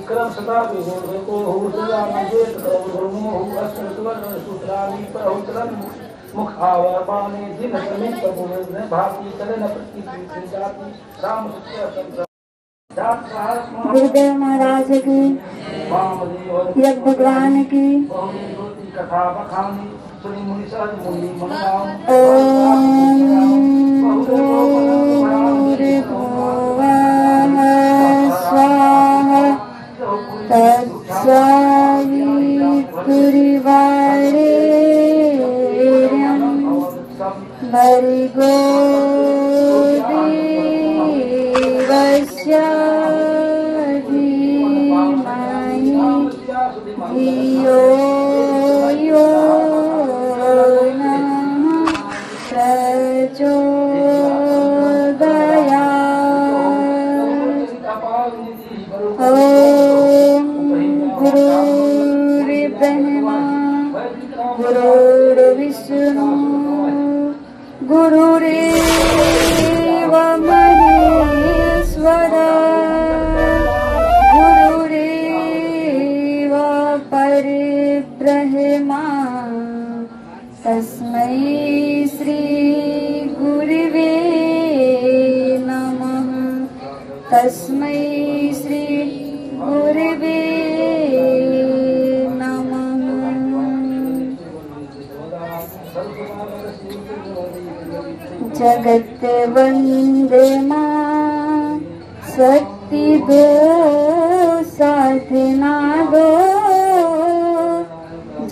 क्रम सदा को हो सदा मजेत करो धर्मो हो अस्त्रवर्ण सूत्रानी पर हो चलन मुख आवर बाने दिन समित गुण ने भाती चलन प्रति जाति राम सत्य गुरुदेव महाराज की, यज्ञ भगवान की। कथा बखानी सुनी मुनि सहज मुनि मनगाम ओम भूर्भुवः स्वाहा तत्सवितुर्वरेण्यं भर्गो देवस्य धीमहि धियो यो नः प्रचोदयात्। ॐ गुरुर्ब्रह्मा गुरुर्विष्णु गुरुरेव महेश्वर गुरुरेव परब्रह्मा तस्मै श्री गुरुवे नमः। तस्मै श्री गुरुवे जगत वंदना शक्ति दो साधना दो।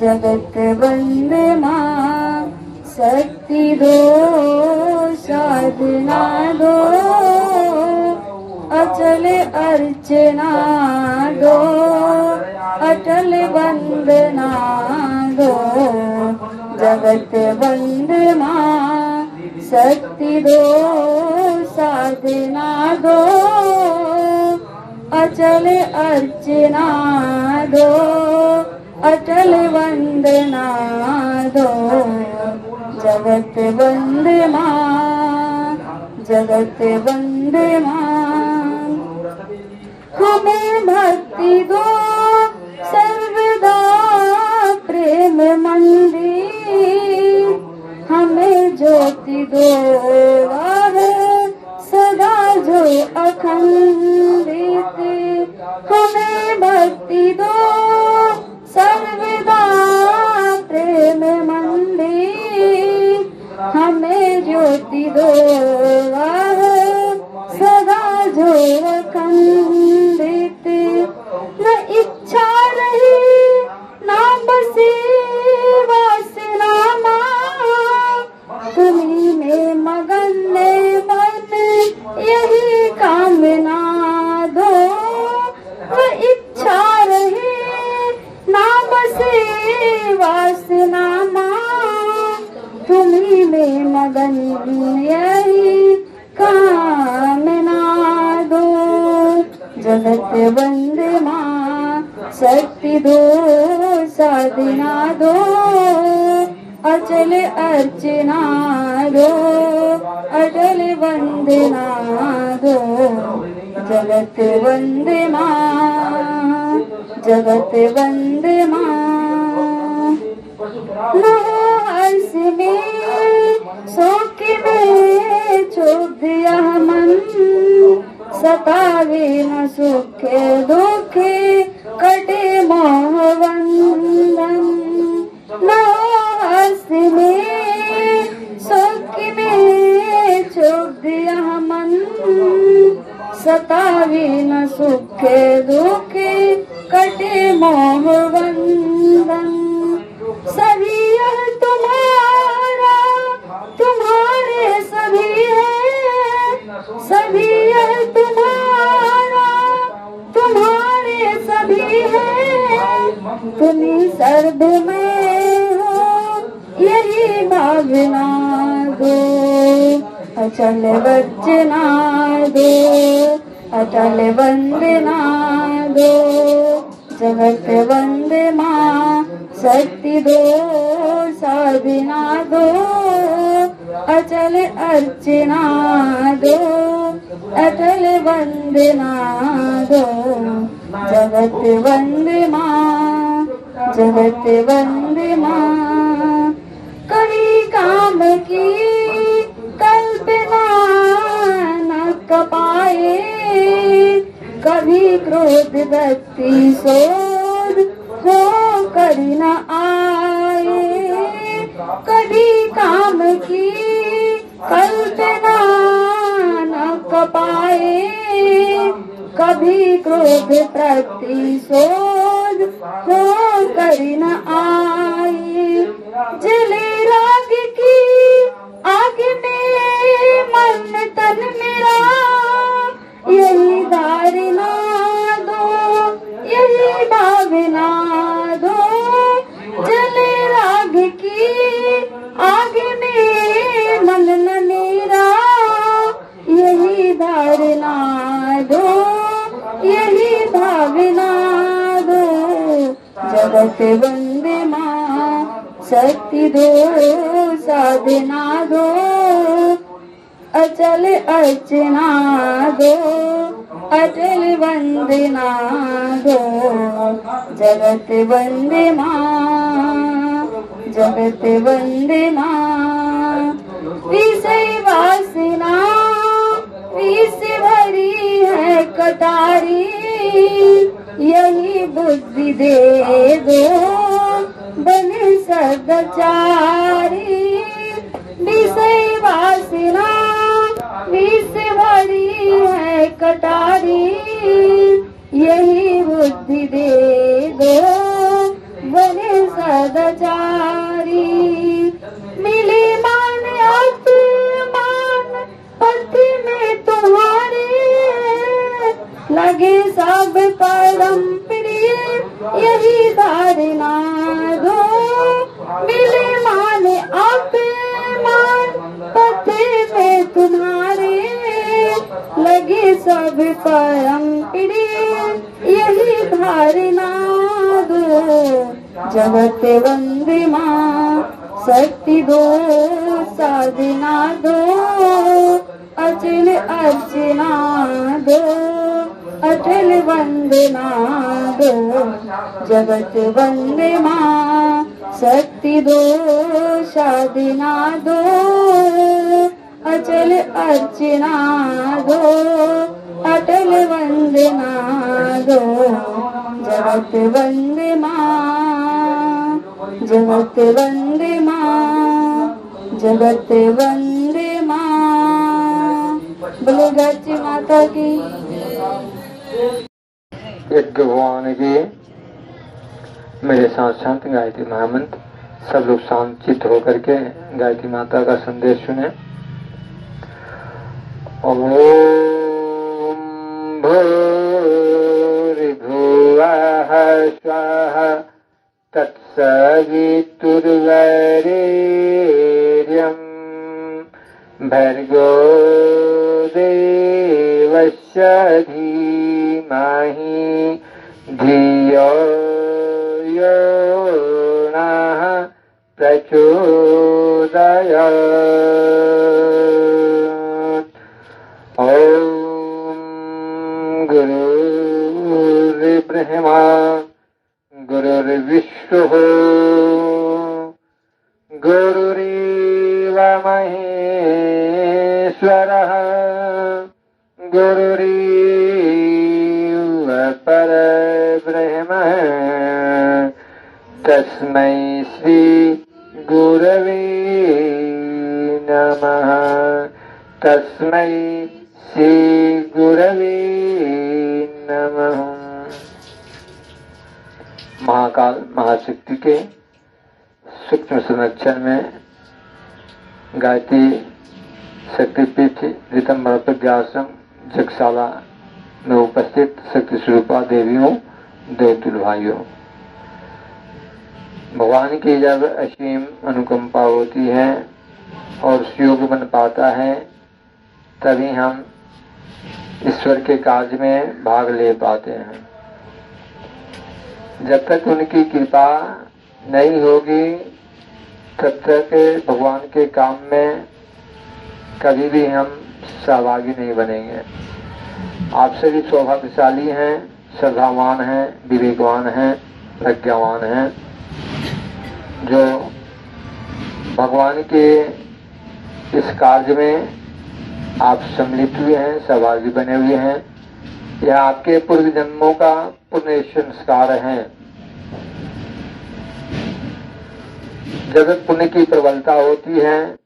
जगत वंदना शक्ति दो साधना दो। अचल अर्चना दो अटल वंदना दो। जगत वंदना शक्ति दो साधना दो। अचल अर्चना दो अटल वंदना दो। जगत वंदना जगत वंदना। हमें भक्ति दो सर्वदा प्रेम मंदिर। हमें ज्योति दो वह सदा जो अखंडित। हमें भक्ति दो सर्वदा प्रेम मंदिर। हमें ज्योति दो वह सदा जो अखंडित। न इच्छा रही ना बसी वासना तुम्हीं में मगन मन यही कामना दो। न इच्छा रहे ना बसे वासना तुम्हीं में मगन यही कामना दो। जगत वंदना शक्ति दो साधना दो। अचल अर्चना दो अटल वंदना दो। जगत वंदना जगत वंदना। न हर्ष में शोक में क्षुब्ध यह मन। सतावे न सुख दुख कटे मोहबंधन। न हर्ष में शोक में क्षुब्ध यह मन। सतावे न सुख दुख कटे मोहबंधन। सभी यह तुम्हारा तुम्हारे सभी है। सभी यह तुम्हारा तुम्हारे सभी है। तुम्हीं सर्व में हो यही भावना दो। अचल वर्चना दो अटल वंदना दो। जगत वंदना शक्ति दो साधना दो। अचल अर्चना दो, अटल वंदना दो। जगत वंदे माँ, जगत वंदे माँ। कभी काम की कल्पना न कपाए, कभी क्रोध भक्ति शोध हो कर न आए। कभी काम की कल्पना न कपाए, कभी क्रोध प्रतिशोध हो कर न आए। जले राग की आग में मन तन मेरा, यही धारणा दो, यही भावना दो। जले राग की आग में मन मेरा, यही धारणा दो, यही भावना दो। जगत वंदे माँ, शक्ति दो, साधना दो। अचल अर्चना दो, अटल वंदना दो। जगत वंदे माँ, जगत वंदे माँ। विषय वासना विष भरी है कटारी, यही बुद्धि दे दो, बने सदाचारी। विषय वासना विष भरी है कटारी, यही बुद्धि दे दो, बने सदाचारी। मिले मान अपमान पथ में तुम्हारे, लगे सब परम प्रिय, यही धारणा दो। मिले मान अपमान पथ में तुम्हारे, लगे सब परम प्रिय, यही धारणा दो। जगत वंदे माँ, शक्ति दो, साधना दो। अचल अर्चना दो, अटल वंदना दो। जगत वंदे माँ, शक्ति दो, साधना दो। अचल अर्चना दो, अटल वंदना दो। जगत वंदे माँ, जगत वंदे माँ, जगत वंदे माँ। बोलो गाची माता की। यज्ञ भगवान की मेरे साथ शांत गायत्री महामंत्र। सब लोग शांत चित्त होकर के गायत्री माता का संदेश सुने। ओम भूर्भुवः स्वः तत्सवितुर्वरेण्यं भर्गो देवस्य धीमहि धियो यो नः प्रचोदयात्। ॐ गुरुर्ब्रह्मा गुरुर्विष्णुः गुरुरेव महेश्वरः गुरुरेव परब्रह्म तस्मै श्री गुरवे नमः। तस्मै श्री गुरवे नमः। महाकाल महाशक्ति के सूक्ष्म संरक्षण में गायत्री शक्तिपीठ ऋतंबर प्रज्ञाश्रम जगशाला में उपस्थित शक्ति स्वरूपा देवियों, देवतुल भाइयों, भगवान की जब असीम अनुकंपा होती है और योग बन पाता है, तभी हम ईश्वर के कार्य में भाग ले पाते हैं। जब तक उनकी कृपा नहीं होगी, तब तक भगवान के काम में कभी भी हम सहभागी नहीं बनेंगे। आप सभी सौभाग्यशाली हैं, श्रद्धावान हैं, विवेकवान हैं, प्रज्ञावान हैं, जो भगवान के इस कार्य में आप सम्मिलित हुए हैं, सहभागी बने हुए हैं। यह आपके पूर्व जन्मों का पुण्य संस्कार है। जब पुण्य की प्रबलता होती है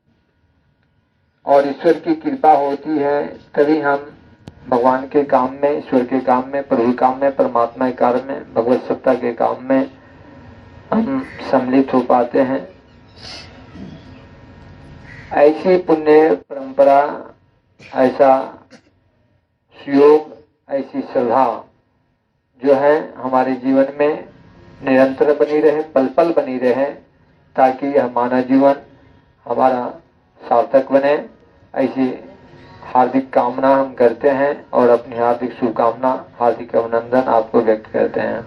और ईश्वर की कृपा होती है, तभी हम भगवान के काम में, ईश्वर के काम में, प्रभु काम में, परमात्मा के कार्य में, भगवत सत्ता के काम में हम सम्मिलित हो पाते हैं। ऐसी पुण्य परंपरा, ऐसा सुयोग, ऐसी श्रद्धा जो है हमारे जीवन में निरंतर बनी रहे, पल पल बनी रहे, ताकि यह मानव जीवन हमारा सार्थक बने। ऐसी हार्दिक कामना हम करते हैं और अपनी हार्दिक शुभकामना, हार्दिक अभिनंदन आपको व्यक्त करते हैं।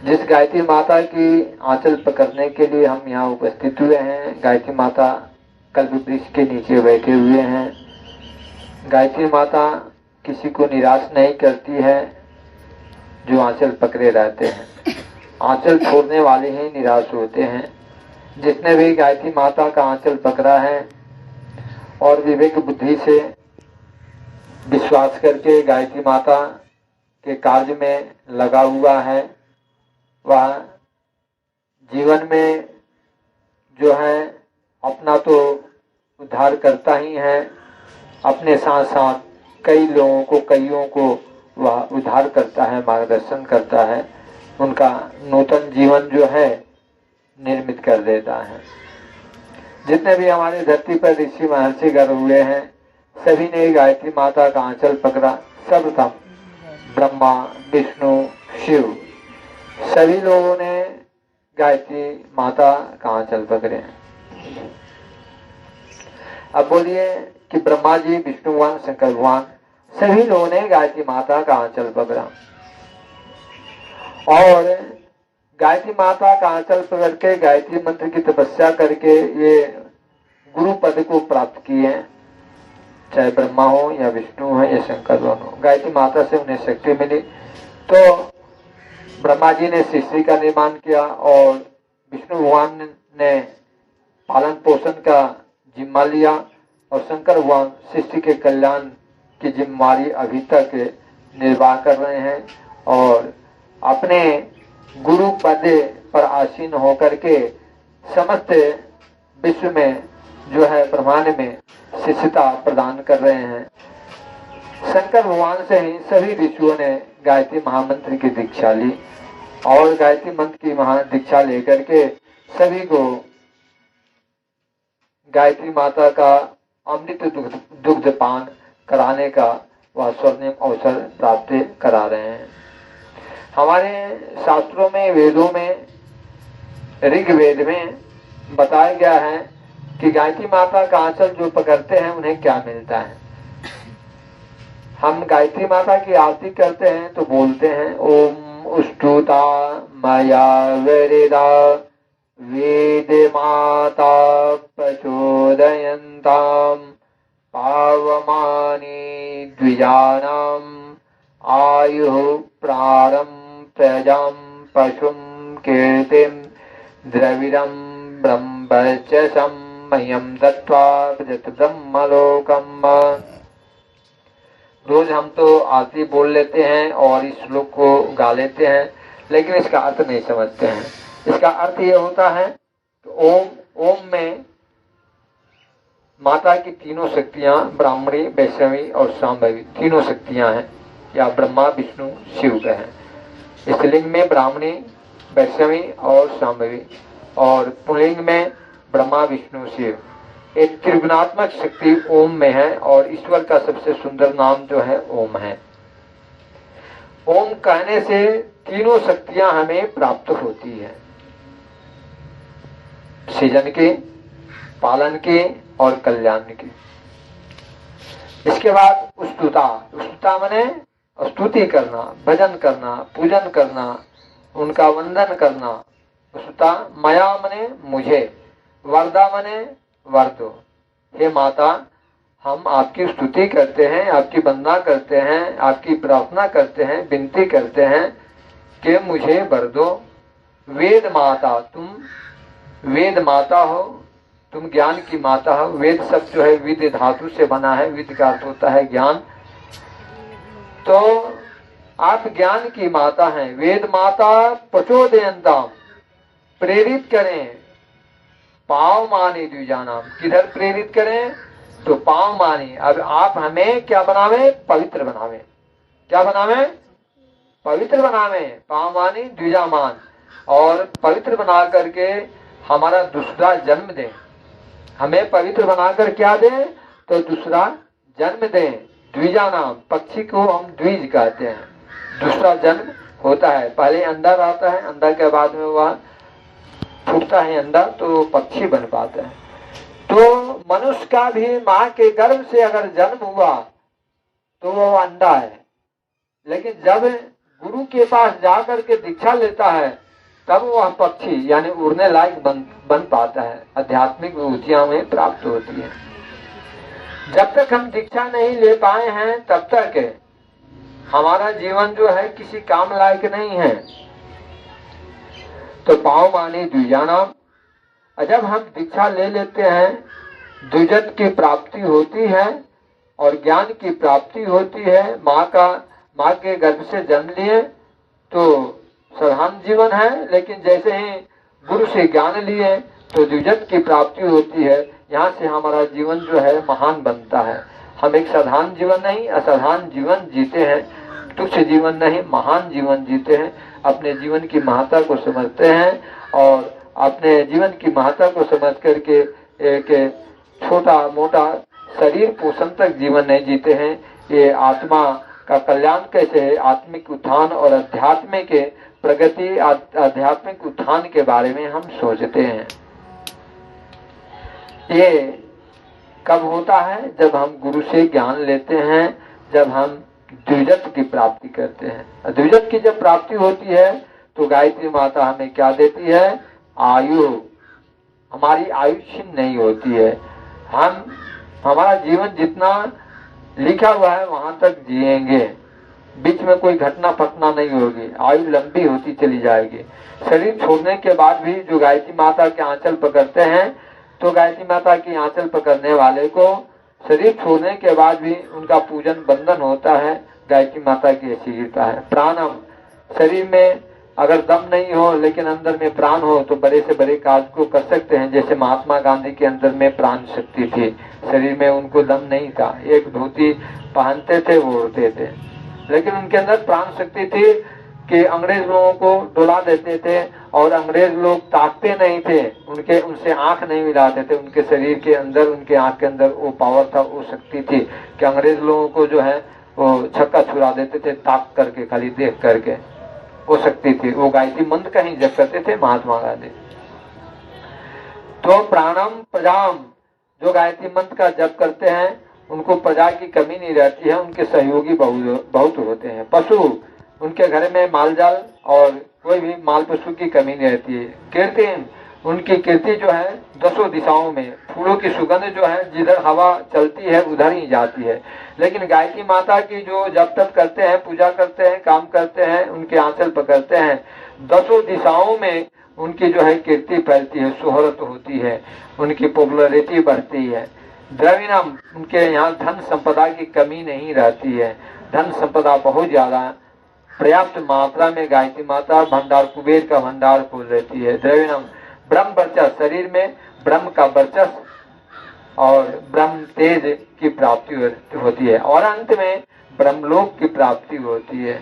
जिस गायत्री माता की आंचल पकड़ने के लिए हम यहाँ उपस्थित हुए हैं, गायत्री माता कल्प वृक्ष के नीचे बैठे हुए हैं। गायत्री माता किसी को निराश नहीं करती है जो आंचल पकड़े रहते हैं। आंचल छोड़ने वाले ही निराश होते हैं। जिसने भी गायत्री माता का आंचल पकड़ा है और विवेक बुद्धि से विश्वास करके गायत्री माता के कार्य में लगा हुआ है, वह जीवन में जो है अपना तो उद्धार करता ही है, अपने साथ साथ कईयों को वह उद्धार करता है, मार्गदर्शन करता है, उनका नूतन जीवन जो है निर्मित कर देता है। जितने भी हमारे धरती पर ऋषि महर्षि गण हुए हैं, सभी ने गायत्री माता का आंचल पकड़ा। सर्वप्रथम ब्रह्मा, विष्णु, शिव, सभी लोगों ने गायत्री माता का आंचल पकड़े। अब बोलिए कि ब्रह्मा जी, विष्णु भगवान, शंकर भगवान, सभी लोगों ने गायत्री माता का आंचल पकड़ा और गायत्री माता का आंचल पकड़ के गायत्री मंत्र की तपस्या करके ये गुरु पद को प्राप्त किए, चाहे ब्रह्मा हो या विष्णु हो या शंकर भगवान हो। गायत्री माता से उन्हें शक्ति मिली तो ब्रह्मा जी ने सृष्टि का निर्माण किया और विष्णु भगवान ने पालन पोषण का जिम्मा लिया और शंकर भगवान सृष्टि के कल्याण की जिम्मेवारी अभी तक निर्वाह कर रहे हैं और अपने गुरु पद पर आसीन होकर के समस्त विश्व में जो है ब्रह्मांड में शिष्यता प्रदान कर रहे हैं। शंकर भगवान से ही सभी ऋषियों ने गायत्री महामंत्र की दीक्षा ली और गायत्री मंत्र की महा दीक्षा लेकर के सभी को गायत्री माता का अमृत दुग्ध पान कराने का वह स्वर्णिम अवसर प्राप्त करा रहे हैं। हमारे शास्त्रों में, वेदों में, ऋग्वेद में बताया गया है कि गायत्री माता का आंचल जो पकड़ते हैं उन्हें क्या मिलता है। हम गायत्री माता की आरती करते हैं तो बोलते हैं ओम उष्टुता मया वेदा वेद माता प्रचोदयन्ताम पावमानि द्विजानाम आयुः प्रारं प्रजां पशुं कीर्तिं द्रविडं ब्रह्मवर्चसं मह्यं दत्त्वा ब्रह्मलोकम्। रोज हम तो आरती बोल लेते हैं और इस श्लोक को गा लेते हैं, लेकिन इसका अर्थ नहीं समझते हैं। इसका अर्थ ये होता है कि ओम में माता की तीनों शक्तियां, ब्राह्मणी, वैष्णवी और शांभवी, तीनों शक्तियां हैं, या ब्रह्मा, विष्णु, शिव का है। इस लिंग में ब्राह्मणी, वैष्णवी और शांभवी और पुल्लिंग में ब्रह्मा, विष्णु, शिव। एक त्रिगुणात्मक शक्ति ओम में है और ईश्वर का सबसे सुंदर नाम जो है ओम है। ओम कहने से तीनों शक्तियां हमें प्राप्त होती है, सृजन की, पालन की और कल्याण की। इसके बाद उस्तुता माने स्तुति करना, भजन करना, पूजन करना, उनका वंदन करना। उस्तुता मया माने मुझे, वरदा माने वर दो। हे माता, हम आपकी स्तुति करते हैं, आपकी वंदना करते हैं, आपकी प्रार्थना करते हैं, विनती करते हैं कि मुझे वर दो। वेद माता, तुम वेद माता हो, तुम ज्ञान की माता हो। वेद शब्द जो है विद धातु से बना है, विद का अर्थ होता है ज्ञान। तो आप ज्ञान की माता हैं। वेद माता प्रचोदयन्ताम, प्रेरित करें। पाव मानी द्विजानाम, किधर प्रेरित करें? तो पाव मानी। अब आप हमें क्या बनावे? पवित्र बनावे। क्या बनावे? पवित्र बनावे। पाव मानी द्विजामान, और पवित्र बना करके हमारा दूसरा जन्म दें। हमें पवित्र बनाकर क्या दें? तो दूसरा जन्म दें। द्विजानाम, पक्षी को हम द्विज कहते हैं। दूसरा जन्म होता है, पहले अंडा रहता है, अंडा के बाद में वह फूटता है अंडा, तो पक्षी बन पाता है। तो मनुष्य का भी माँ के गर्भ से अगर जन्म हुआ तो वह अंडा है, लेकिन जब गुरु के पास जाकर के दीक्षा लेता है तब वह पक्षी यानी उड़ने लायक बन पाता है, आध्यात्मिक ऊंचाइयों में प्राप्त होती है। जब तक हम दीक्षा नहीं ले पाए हैं तब तक हमारा जीवन जो है किसी काम लायक नहीं है। तो पाव माने द्विजानाम, जब हम दीक्षा ले लेते हैं द्विजत की प्राप्ति होती है और ज्ञान की प्राप्ति होती है। माँ के गर्भ से जन्म लिए तो साधारण जीवन है, लेकिन जैसे ही गुरु से ज्ञान लिए तो द्विजत की प्राप्ति होती है। यहाँ से हमारा जीवन जो है महान बनता है। हम एक साधारण जीवन नहीं, असाधारण जीवन जीते हैं, तुच्छ जीवन नहीं, महान जीवन जीते हैं। अपने जीवन की महत्ता को समझते हैं और अपने जीवन की महत्ता को समझ करके एक छोटा मोटा शरीर पोषण तक जीवन नहीं जीते हैं। ये आत्मा का कल्याण कैसे है, आत्मिक उत्थान और आध्यात्मिक प्रगति, आध्यात्मिक उत्थान के बारे में हम सोचते हैं। ये कब होता है? जब हम गुरु से ज्ञान लेते हैं, जब हम द्विजत की प्राप्ति करते हैं। द्विजत की जब प्राप्ति होती है तो गायत्री माता हमें क्या देती है? आयु। हमारी आयु क्षीण नहीं होती है। हमारा जीवन जितना लिखा हुआ है वहां तक जिएंगे, बीच में कोई घटना फटना नहीं होगी, आयु लंबी होती चली जाएगी। शरीर छोड़ने के बाद भी जो गायत्री माता के आंचल पकड़ते हैं, तो गायत्री माता की आंचल पकड़ने वाले को शरीर छोड़ने के बाद भी उनका पूजन बंधन होता है। गायत्री माता की ऐसी कृपा है। प्राणम, शरीर में अगर दम नहीं हो लेकिन अंदर में प्राण हो तो बड़े से बड़े कार्य को कर सकते हैं। जैसे महात्मा गांधी के अंदर में प्राण शक्ति थी, शरीर में उनको दम नहीं था, एक धोती पहनते थे वो उड़ते थे, लेकिन उनके अंदर प्राण शक्ति थी कि अंग्रेज लोगों को डुला देते थे और अंग्रेज लोग ताकते नहीं थे, उनसे आंख नहीं मिलाते थे। उनके शरीर के अंदर, उनके आंख के अंदर वो पावर था, वो शक्ति थी कि अंग्रेज लोगों को जो है वो छक्का छुड़ा देते थे, ताक करके, खाली देख करके, वो शक्ति थी। वो गायत्री मंत्र का ही जप करते थे महात्मा गांधी। तो प्राणम प्रजाम, जो गायत्री मंत्र का जप करते हैं उनको प्रजा की कमी नहीं रहती है, उनके सहयोगी बहुत होते हैं। पशु, उनके घर में माल जाल और कोई भी माल पशु की कमी नहीं रहती है। कीर्तिन, उनकी कीर्ति जो है दसों दिशाओं में, फूलों की सुगंध जो है जिधर हवा चलती है उधर ही जाती है। लेकिन गायत्री माता की जो जप तप करते हैं, पूजा करते हैं, काम करते हैं, उनके आंचल पकड़ते हैं, दसों दिशाओं में उनकी जो है कीर्ति फैलती है, शोहरत होती है, उनकी पॉपुलैरिटी बढ़ती है। द्रविणम, उनके यहाँ धन संपदा की कमी नहीं रहती है, धन संपदा बहुत ज्यादा पर्याप्त मात्रा में गायत्री माता भंडार, कुबेर का भंडार खोल देती है। द्रविणम, ब्रह्म वर्चस्व, शरीर में ब्रह्म का वर्चस्व और ब्रह्म तेज की प्राप्ति होती है और अंत में ब्रह्मलोक की प्राप्ति होती है।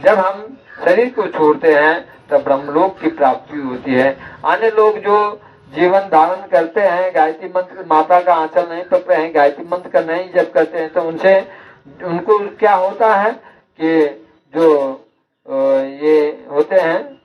जब हम शरीर को छोड़ते हैं तब ब्रह्मलोक की प्राप्ति होती है। अन्य लोग जो जीवन धारण करते हैं, गायत्री मंत्र माता का आंचल नहीं पकड़ते हैं, गायत्री मंत्र का नहीं जप करते हैं, तो उनको क्या होता है कि जो ये होते हैं,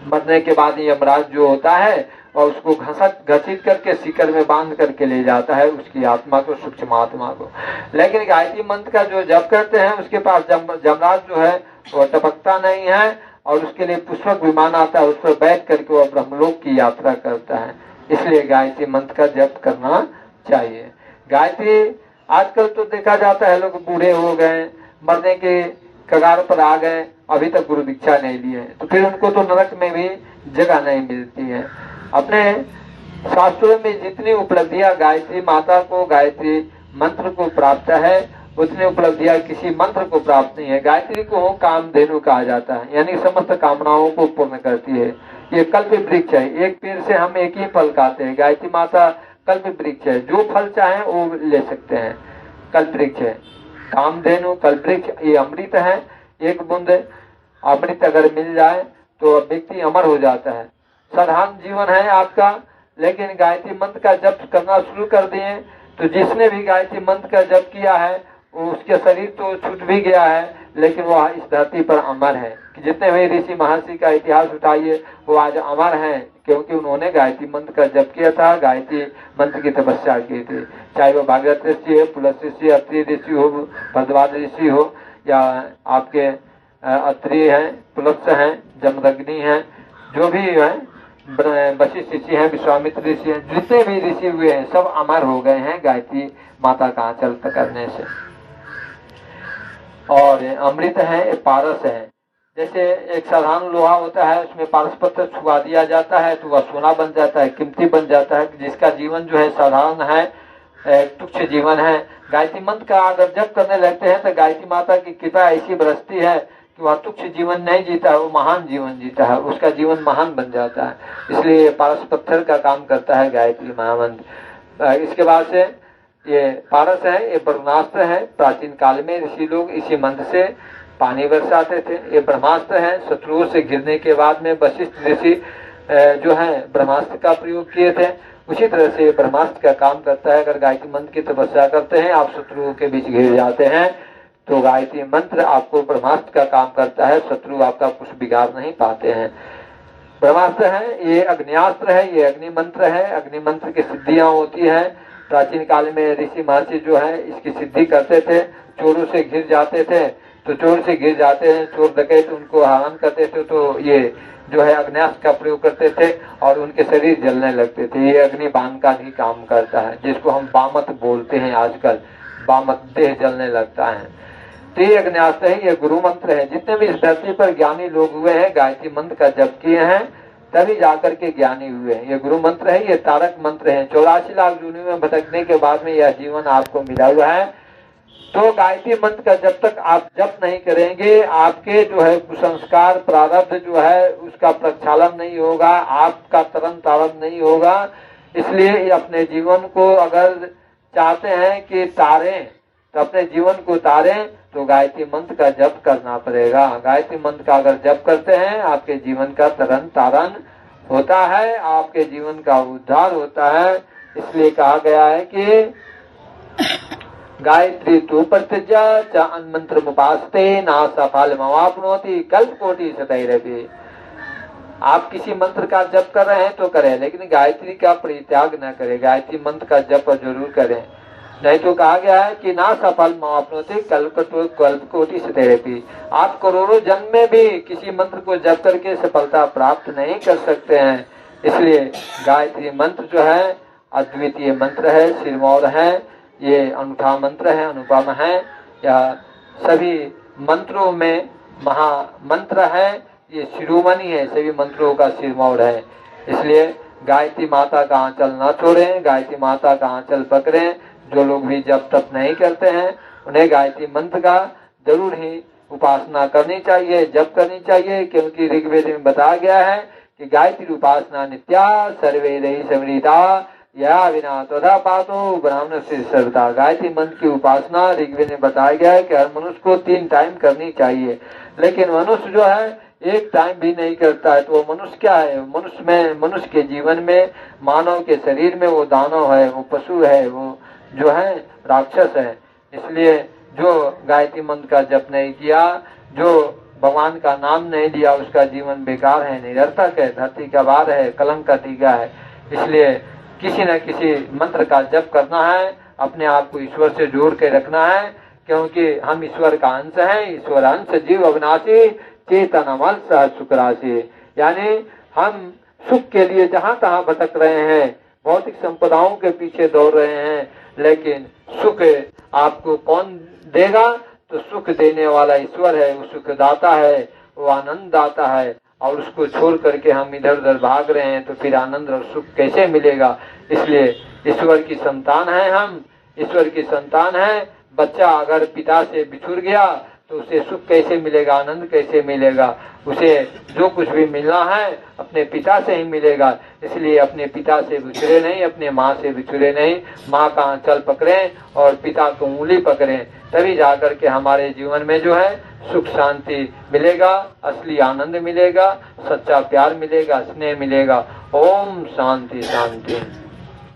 मरने के बाद यमराज जो होता है और उसको घसीट करके सीकर में बांध करके ले जाता है उसकी आत्मा को, सूक्ष्म आत्मा को। लेकिन गायत्री मंत्र का जो जप करते हैं उसके पास यमराज जो है वो टपकता नहीं है और उसके लिए पुष्पक विमान आता है, उस पर बैठ करके वह ब्रह्मलोक की यात्रा करता है। इसलिए गायत्री मंत्र का जप करना चाहिए। गायत्री आजकल तो देखा जाता है लोग बूढ़े हो गए, मरने के कगार पर आ गए, अभी तक गुरु दीक्षा नहीं लिए, तो फिर उनको तो नरक में भी जगह नहीं मिलती है। अपने शास्त्रों में जितनी उपलब्धियां गायत्री माता को, गायत्री मंत्र को प्राप्त है, उतनी उपलब्धियां किसी मंत्र को प्राप्त नहीं है। गायत्री को कामधेनु कहा जाता है, यानी समस्त कामनाओं को पूर्ण करती है। ये कल्प वृक्ष है, एक पेड़ से हम एक ही फल खाते हैं। गायत्री माता कल्प वृक्ष है, जो फल चाहे वो ले सकते हैं, कल्प वृक्ष है। कामधेनु कल्प वृक्ष ये अमृत है, एक बूंद अमृत अगर मिल जाए तो व्यक्ति अमर हो जाता है। साधारण जीवन है आपका, लेकिन गायत्री मंत्र का जप करना शुरू कर दिए तो जिसने भी गायत्री मंत्र का जप किया है उसके शरीर तो छूट भी गया है, लेकिन वह इस धरती पर अमर है। कि जितने भी ऋषि महर्षि का इतिहास उठाइए वो आज अमर हैं, क्योंकि उन्होंने गायत्री मंत्र का जप किया था, गायत्री मंत्र की तपस्या की थी। चाहे वो भागीरथ ऋषि हो, पुलस ऋषि, अत्रि ऋषि हो, भरद्वाज ऋषि हो, या आपके अत्रि हैं, पुलस हैं, जमदग्नि हैं, जो भी है, वशिष्ठ ऋषि हैं, विश्वामित्र ऋषि हैं, जितने भी ऋषि हुए हैं सब अमर हो गए हैं गायत्री माता का आंचल पकड़ने से। और अमृत है, पारस है। जैसे एक साधारण लोहा होता है, उसमें पारस पत्थर छुआ दिया जाता है तो वह सोना बन जाता है, कीमती बन जाता है। जिसका जीवन जो है साधारण है, तुच्छ जीवन है, गायत्री मंत्र का अगर जप करने लगते हैं तो गायत्री माता की कृपा ऐसी बरसती है कि वह तुच्छ जीवन नहीं जीता है, वो महान जीवन जीता है, उसका जीवन महान बन जाता है। इसलिए पारस पत्थर का काम करता है गायत्री महामंत्र। इसके बाद से ये पारस है, ये ब्रह्मास्त्र है। प्राचीन काल में ऋषि लोग इसी मंत्र से पानी बरसाते थे। ये ब्रह्मास्त्र है, शत्रुओं से गिरने के बाद में वशिष्ठ ऋषि जो है ब्रह्मास्त्र का प्रयोग किए थे, उसी तरह से ब्रह्मास्त्र का काम करता है। अगर गायत्री मंत्र की तपस्या करते हैं, आप शत्रुओं के बीच घिर जाते हैं, तो गायत्री मंत्र आपको ब्रह्मास्त्र का काम करता है, शत्रु आपका कुछ बिगाड़ नहीं पाते हैं। ब्रह्मास्त्र है, ये अग्नियास्त्र है, ये अग्नि मंत्र है। अग्नि मंत्र की सिद्धियां होती है। प्राचीन काल में ऋषि महर्षि जो है इसकी सिद्धि करते थे। चोरों से घिर जाते थे तो चोर से घिर जाते हैं, चोर डकैत उनको हरण करते थे तो ये जो है अग्न्यास्त्र का प्रयोग करते थे और उनके शरीर जलने लगते थे। ये अग्निबाण का भी काम करता है, जिसको हम बामत बोलते हैं आजकल, बामत देह जलने लगता है। तो ये अग्न्यास्त्र है, ये गुरु मंत्र है। जितने भी इस धरती पर ज्ञानी लोग हुए हैं, गायत्री मंत्र का जप किए हैं, तभी जाकर के ज्ञानी हुए हैं। ये गुरु मंत्र है, ये तारक मंत्र है। 84 लाख जूनियों में भटकने के बाद में यह जीवन आपको मिला हुआ है। तो गायत्री मंत्र का जब तक आप जप नहीं करेंगे, आपके जो है कुसंस्कार प्रारब्ध जो है उसका प्रक्षालन नहीं होगा, आपका तरन तारण नहीं होगा। इसलिए अपने जीवन को अगर चाहते हैं कि तारें, तो अपने जीवन को तारें तो गायत्री मंत्र का जप करना पड़ेगा। गायत्री मंत्र का अगर जप करते हैं, आपके जीवन का तरन तारण होता है, आपके जीवन का उद्धार होता है। इसलिए कहा गया है कि गायत्री तु प्रतिज्ञा च अन्मंत्र मुपास्ते ना सफल मवाप्नोति कल्प कोटि सतैरपि। आप किसी मंत्र का जप कर रहे हैं तो करें, लेकिन गायत्री का परित्याग न करें। गायत्री मंत्र का जप जरूर करें, नहीं तो कहा गया है कि ना सफल मवाप्नोति कल्प कोटि सतैरपि। आप करोड़ों जन्म में भी किसी मंत्र को जप करके सफलता प्राप्त नहीं कर सकते हैं। इसलिए गायत्री मंत्र जो है अद्वितीय मंत्र है, सिरमौर है, ये अनूठा मंत्र है, अनुपम है। या सभी मंत्रों में महामंत्र है, ये शिरोमणि है, सभी मंत्रों का सिरमौर है। इसलिए गायत्री माता का आंचल न छोड़ें, गायत्री माता का आंचल पकड़ें। जो लोग भी जप तप नहीं करते हैं उन्हें गायत्री मंत्र का जरूर ही उपासना करनी चाहिए, जप करनी चाहिए, क्योंकि ऋग्वेद में बताया गया है कि गायत्री उपासना नित्या सर्वैरैः समृता या विना तथा पातो ब्राह्मण से सर्वथा। गायत्री मंत्र की उपासना ऋग्वेद में बताया गया है कि हर मनुष्य को 3 टाइम करनी चाहिए, लेकिन मनुष्य जो है एक टाइम भी नहीं करता है। तो वो मनुष्य क्या है? मनुष्य के जीवन में, मानव के शरीर में वो दानव है, वो पशु है, वो जो है राक्षस है। इसलिए जो गायत्री मंत्र का जप नहीं किया, जो भगवान का नाम नहीं लिया, उसका जीवन बेकार है, निरर्थक है, धरती का भार है, कलंक का टीका है। इसलिए किसी न किसी मंत्र का जप करना है, अपने आप को ईश्वर से जोड़ के रखना है, क्योंकि हम ईश्वर का अंश हैं। ईश्वर अंश जीव अविनाशी चेतन अमल सह सुख राशि, यानी हम सुख के लिए जहाँ तहाँ भटक रहे हैं, भौतिक संपदाओं के पीछे दौड़ रहे हैं, लेकिन सुख आपको कौन देगा? तो सुख देने वाला ईश्वर है, वो सुख दाता है, वो आनंद दाता है। और उसको छोड़ करके हम इधर उधर भाग रहे हैं तो फिर आनंद और सुख कैसे मिलेगा? इसलिए ईश्वर की संतान है, हम ईश्वर की संतान है। बच्चा अगर पिता से बिछुड़ गया तो उसे सुख कैसे मिलेगा, आनंद कैसे मिलेगा? उसे जो कुछ भी मिलना है अपने पिता से ही मिलेगा। इसलिए अपने पिता से बिछुड़े नहीं, अपने माँ से बिछुड़े नहीं, माँ का आंचल पकड़ें और पिता को उंगली पकड़ें, तभी जाकर के हमारे जीवन में जो है सुख शांति मिलेगा, असली आनंद मिलेगा, सच्चा प्यार मिलेगा, स्नेह मिलेगा। ओम शांति शांति।